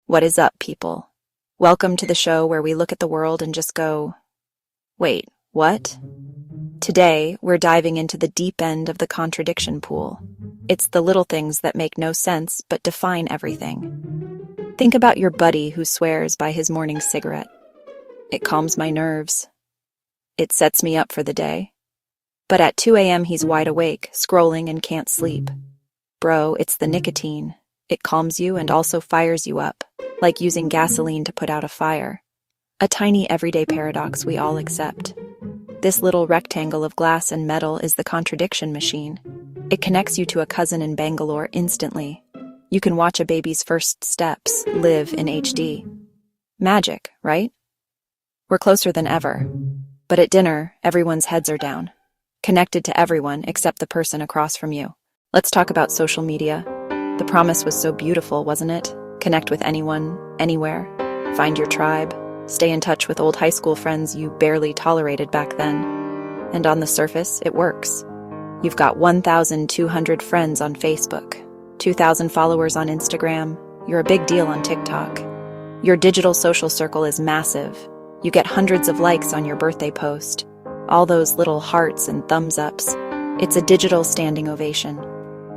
What is up, people? Welcome to the show where we look at the world and just go, wait, what? Today, we're diving into the deep end of the contradiction pool. It's the little things that make no sense but define everything. Think about your buddy who swears by his morning cigarette. It calms my nerves. It sets me up for the day. But at 2 a.m. he's wide awake, scrolling and can't sleep. Bro, it's the nicotine. It calms you and also fires you up, like using gasoline to put out a fire. A tiny everyday paradox we all accept. This little rectangle of glass and metal is the contradiction machine. It connects you to a cousin in Bangalore instantly. You can watch a baby's first steps live in HD. Magic, right? We're closer than ever. But at dinner, everyone's heads are down. Connected to everyone except the person across from you. Let's talk about social media. The promise was so beautiful, wasn't it? Connect with anyone, anywhere. Find your tribe. Stay in touch with old high school friends you barely tolerated back then. And on the surface, it works. You've got 1,200 friends on Facebook, 2,000 followers on Instagram. You're a big deal on TikTok. Your digital social circle is massive. You get hundreds of likes on your birthday post. All those little hearts and thumbs ups. It's a digital standing ovation.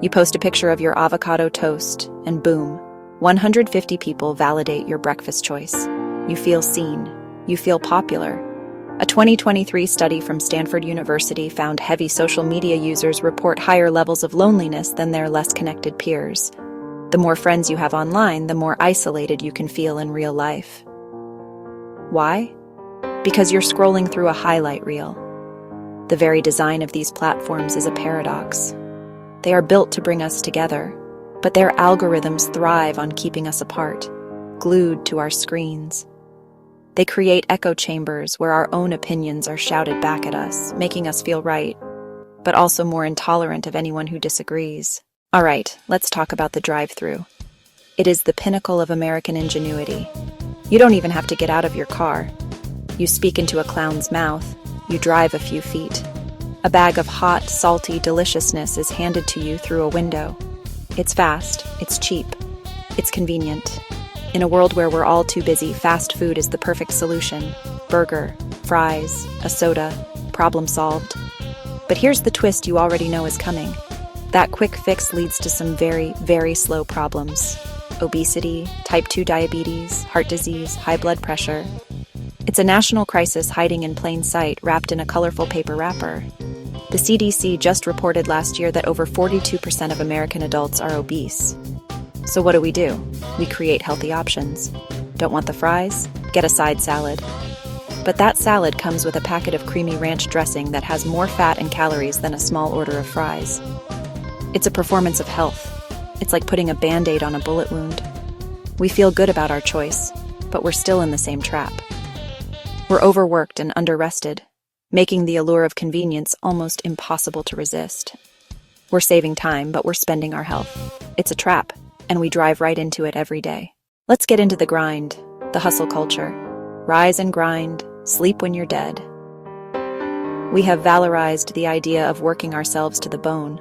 You post a picture of your avocado toast, and boom, 150 people validate your breakfast choice. You feel seen. You feel popular. A 2023 study from Stanford University found heavy social media users report higher levels of loneliness than their less connected peers. The more friends you have online, the more isolated you can feel in real life. Why? Because you're scrolling through a highlight reel. The very design of these platforms is a paradox. They are built to bring us together, but their algorithms thrive on keeping us apart, glued to our screens. They create echo chambers where our own opinions are shouted back at us, making us feel right, but also more intolerant of anyone who disagrees. All right, let's talk about the drive-thru. It is the pinnacle of American ingenuity. You don't even have to get out of your car. You speak into a clown's mouth. You drive a few feet. A bag of hot, salty deliciousness is handed to you through a window. It's fast, it's cheap, it's convenient. In a world where we're all too busy, fast food is the perfect solution. Burger, fries, a soda, problem solved. But here's the twist you already know is coming. That quick fix leads to some very, very slow problems. Obesity, type 2 diabetes, heart disease, high blood pressure. It's a national crisis hiding in plain sight, wrapped in a colorful paper wrapper. The CDC just reported last year that over 42% of American adults are obese. So what do? We create healthy options. Don't want the fries? Get a side salad. But that salad comes with a packet of creamy ranch dressing that has more fat and calories than a small order of fries. It's a performance of health. It's like putting a Band-Aid on a bullet wound. We feel good about our choice, but we're still in the same trap. We're overworked and under-rested, making the allure of convenience almost impossible to resist. We're saving time, but we're spending our health. It's a trap, and we drive right into it every day. Let's get into the grind, the hustle culture. Rise and grind, sleep when you're dead. We have valorized the idea of working ourselves to the bone.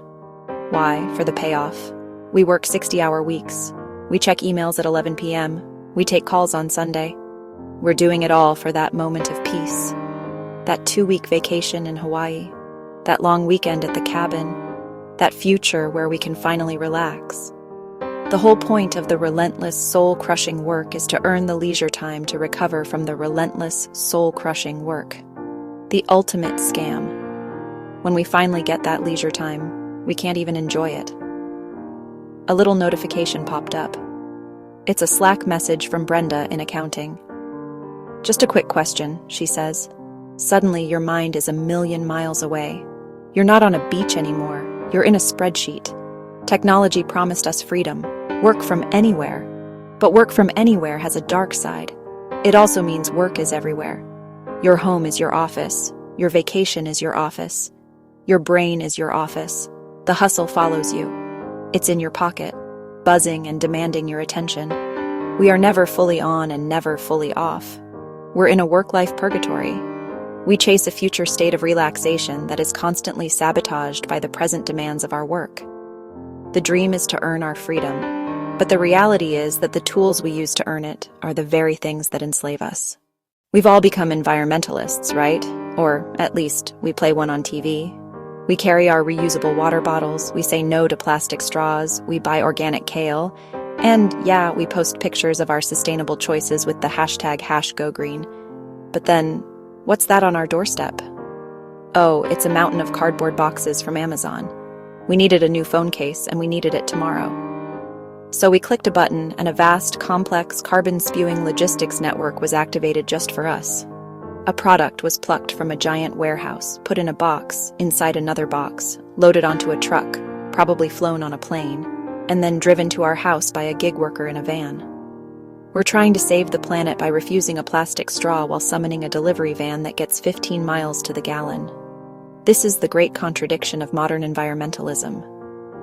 Why? For the payoff. We work 60-hour weeks. We check emails at 11 p.m. We take calls on Sunday. We're doing it all for that moment of peace. That 2-week vacation in Hawaii. That long weekend at the cabin. That future where we can finally relax. The whole point of the relentless, soul-crushing work is to earn the leisure time to recover from the relentless, soul-crushing work. The ultimate scam. When we finally get that leisure time, we can't even enjoy it. A little notification popped up. It's a Slack message from Brenda in accounting. Just a quick question, she says. Suddenly, your mind is a million miles away. You're not on a beach anymore. You're in a spreadsheet. Technology promised us freedom, work from anywhere. But work from anywhere has a dark side. It also means work is everywhere. Your home is your office. Your vacation is your office. Your brain is your office. The hustle follows you. It's in your pocket, buzzing and demanding your attention. We are never fully on and never fully off. We're in a work-life purgatory. We chase a future state of relaxation that is constantly sabotaged by the present demands of our work. The dream is to earn our freedom, But the reality is that the tools we use to earn it are the very things that enslave us. We've all become environmentalists, right? Or at least we play one on TV. We carry our reusable water bottles, we say no to plastic straws, we buy organic kale, and yeah, we post pictures of our sustainable choices with the hashtag #GoGreen. But then, what's that on our doorstep? Oh, it's a mountain of cardboard boxes from Amazon. We needed a new phone case, and we needed it tomorrow. So we clicked a button, and a vast, complex, carbon-spewing logistics network was activated just for us. A product was plucked from a giant warehouse, put in a box, inside another box, loaded onto a truck, probably flown on a plane, and then driven to our house by a gig worker in a van. We're trying to save the planet by refusing a plastic straw while summoning a delivery van that gets 15 miles to the gallon. This is the great contradiction of modern environmentalism.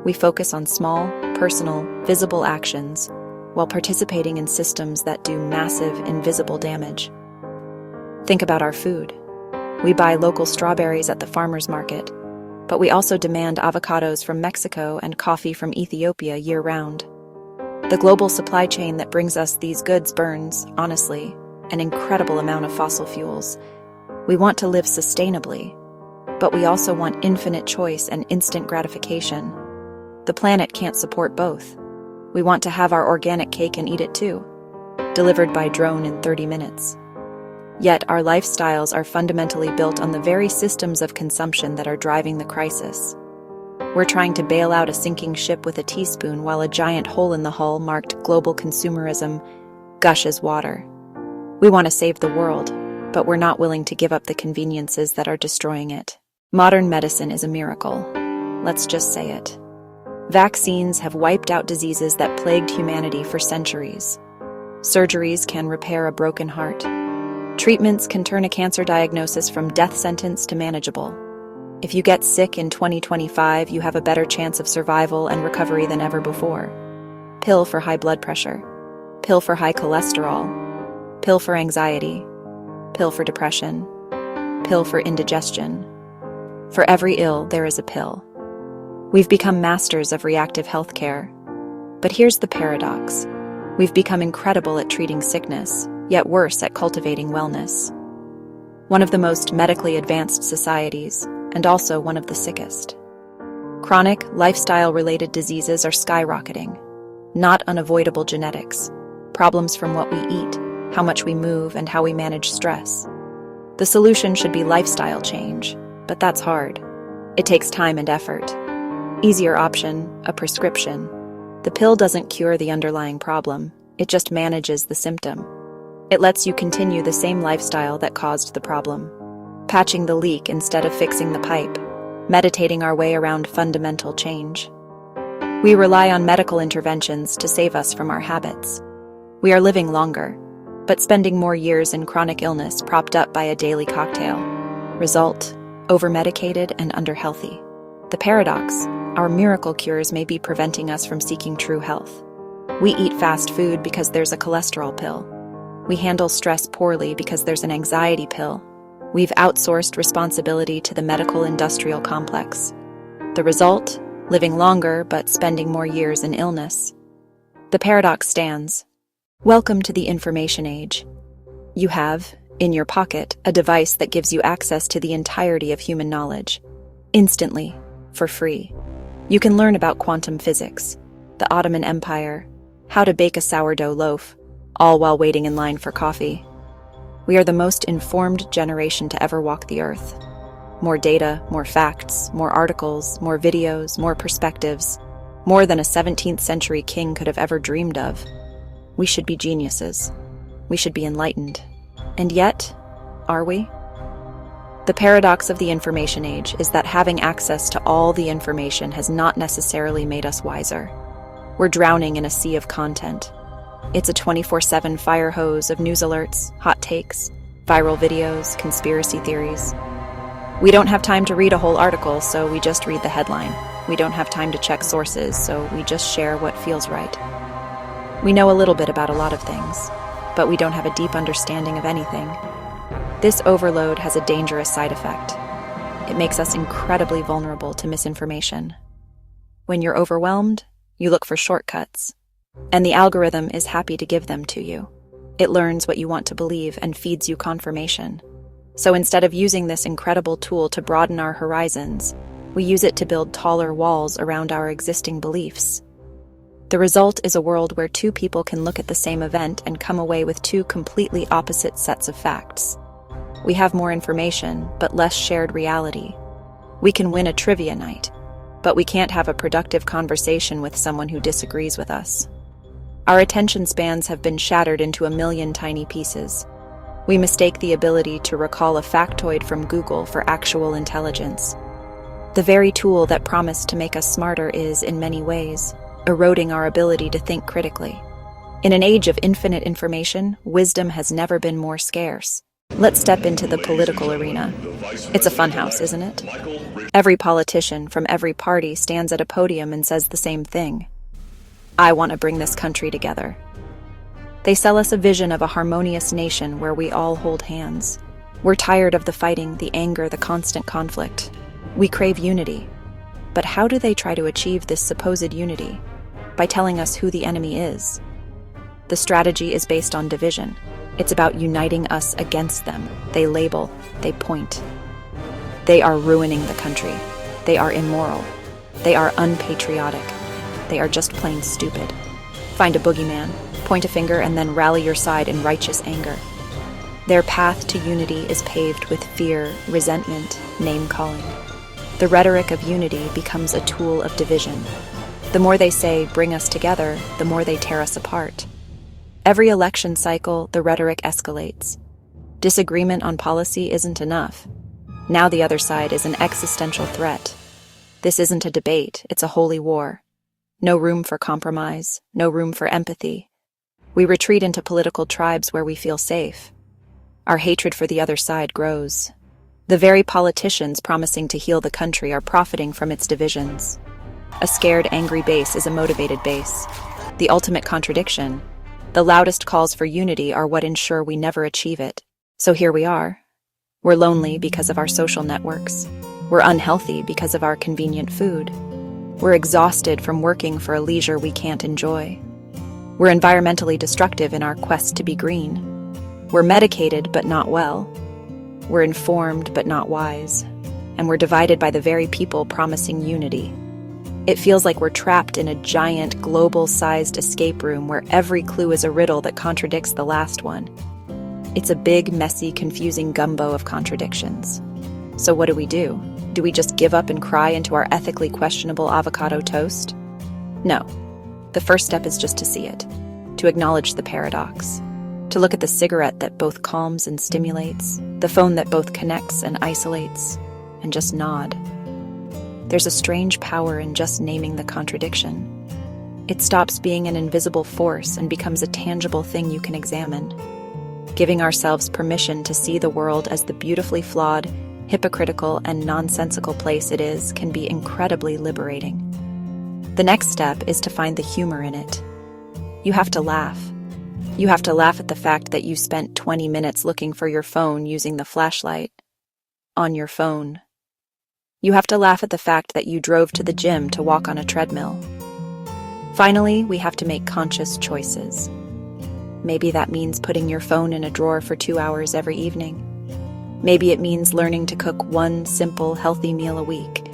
We focus on small, personal, visible actions while participating in systems that do massive, invisible damage. Think about our food. We buy local strawberries at the farmer's market, but we also demand avocados from Mexico and coffee from Ethiopia year-round. The global supply chain that brings us these goods burns, honestly, an incredible amount of fossil fuels. We want to live sustainably, but we also want infinite choice and instant gratification. The planet can't support both. We want to have our organic cake and eat it too, delivered by drone in 30 minutes. Yet our lifestyles are fundamentally built on the very systems of consumption that are driving the crisis. We're trying to bail out a sinking ship with a teaspoon while a giant hole in the hull marked global consumerism gushes water. We want to save the world, but we're not willing to give up the conveniences that are destroying it. Modern medicine is a miracle. Let's just say it. Vaccines have wiped out diseases that plagued humanity for centuries. Surgeries can repair a broken heart. Treatments can turn a cancer diagnosis from death sentence to manageable. If you get sick in 2025, you have a better chance of survival and recovery than ever before. Pill for high blood pressure. Pill for high cholesterol. Pill for anxiety. Pill for depression. Pill for indigestion. For every ill, there is a pill. We've become masters of reactive healthcare. But here's the paradox. We've become incredible at treating sickness, yet worse at cultivating wellness. One of the most medically advanced societies, and also one of the sickest. Chronic, lifestyle-related diseases are skyrocketing. Not unavoidable genetics. Problems from what we eat, how much we move, and how we manage stress. The solution should be lifestyle change, but that's hard. It takes time and effort. Easier option, a prescription. The pill doesn't cure the underlying problem, it just manages the symptom. It lets you continue the same lifestyle that caused the problem. Patching the leak instead of fixing the pipe. Meditating our way around fundamental change. We rely on medical interventions to save us from our habits. We are living longer, but spending more years in chronic illness propped up by a daily cocktail. Result, over-medicated and under-healthy. The paradox, our miracle cures may be preventing us from seeking true health. We eat fast food because there's a cholesterol pill. We handle stress poorly because there's an anxiety pill. We've outsourced responsibility to the medical industrial complex. The result? Living longer but spending more years in illness. The paradox stands. Welcome to the information age. You have, in your pocket, a device that gives you access to the entirety of human knowledge. Instantly, for free. You can learn about quantum physics, the Ottoman Empire, how to bake a sourdough loaf, all while waiting in line for coffee. We are the most informed generation to ever walk the earth. More data, more facts, more articles, more videos, more perspectives, more than a 17th century king could have ever dreamed of. We should be geniuses. We should be enlightened. And yet, are we? The paradox of the information age is that having access to all the information has not necessarily made us wiser. We're drowning in a sea of content. It's a 24/7 fire hose of news alerts, hot takes, viral videos, conspiracy theories. We don't have time to read a whole article, so we just read the headline. We don't have time to check sources, so we just share what feels right. We know a little bit about a lot of things, but we don't have a deep understanding of anything. This overload has a dangerous side effect. It makes us incredibly vulnerable to misinformation. When you're overwhelmed, you look for shortcuts. And the algorithm is happy to give them to you. It learns what you want to believe and feeds you confirmation. So instead of using this incredible tool to broaden our horizons, we use it to build taller walls around our existing beliefs. The result is a world where two people can look at the same event and come away with two completely opposite sets of facts. We have more information, but less shared reality. We can win a trivia night, but we can't have a productive conversation with someone who disagrees with us. Our attention spans have been shattered into a million tiny pieces. We mistake the ability to recall a factoid from Google for actual intelligence. The very tool that promised to make us smarter is, in many ways, eroding our ability to think critically. In an age of infinite information, wisdom has never been more scarce. Let's step into the political arena. It's a funhouse, isn't it? Every politician from every party stands at a podium and says the same thing. I want to bring this country together. They sell us a vision of a harmonious nation where we all hold hands. We're tired of the fighting, the anger, the constant conflict. We crave unity. But how do they try to achieve this supposed unity? By telling us who the enemy is. The strategy is based on division. It's about uniting us against them. They label, they point. They are ruining the country. They are immoral. They are unpatriotic. They are just plain stupid. Find a boogeyman, point a finger, and then rally your side in righteous anger. Their path to unity is paved with fear, resentment, name-calling. The rhetoric of unity becomes a tool of division. The more they say, bring us together, the more they tear us apart. Every election cycle, the rhetoric escalates. Disagreement on policy isn't enough. Now the other side is an existential threat. This isn't a debate, it's a holy war. No room for compromise, no room for empathy. We retreat into political tribes where we feel safe. Our hatred for the other side grows. The very politicians promising to heal the country are profiting from its divisions. A scared, angry base is a motivated base. The ultimate contradiction. The loudest calls for unity are what ensure we never achieve it. So here we are. We're lonely because of our social networks. We're unhealthy because of our convenient food. We're exhausted from working for a leisure we can't enjoy. We're environmentally destructive in our quest to be green. We're medicated but not well. We're informed but not wise. And we're divided by the very people promising unity. It feels like we're trapped in a giant, global-sized escape room where every clue is a riddle that contradicts the last one. It's a big, messy, confusing gumbo of contradictions. So what do? Do we just give up and cry into our ethically questionable avocado toast? No. The first step is just to see it, to acknowledge the paradox, to look at the cigarette that both calms and stimulates, the phone that both connects and isolates, and just nod. There's a strange power in just naming the contradiction. It stops being an invisible force and becomes a tangible thing you can examine. Giving ourselves permission to see the world as the beautifully flawed, hypocritical, and nonsensical place it is can be incredibly liberating. The next step is to find the humor in it. You have to laugh. You have to laugh at the fact that you spent 20 minutes looking for your phone using the flashlight on your phone. You have to laugh at the fact that you drove to the gym to walk on a treadmill. Finally, we have to make conscious choices. Maybe that means putting your phone in a drawer for 2 hours every evening. Maybe it means learning to cook one simple, healthy meal a week.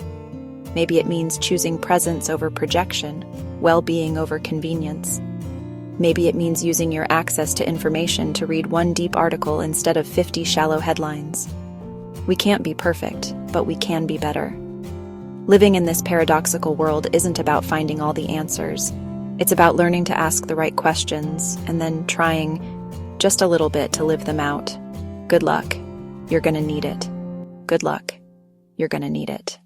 Maybe it means choosing presence over projection, well-being over convenience. Maybe it means using your access to information to read one deep article instead of 50 shallow headlines. We can't be perfect, but we can be better. Living in this paradoxical world isn't about finding all the answers. It's about learning to ask the right questions and then trying just a little bit to live them out. Good luck. You're gonna need it. Good luck. You're gonna need it.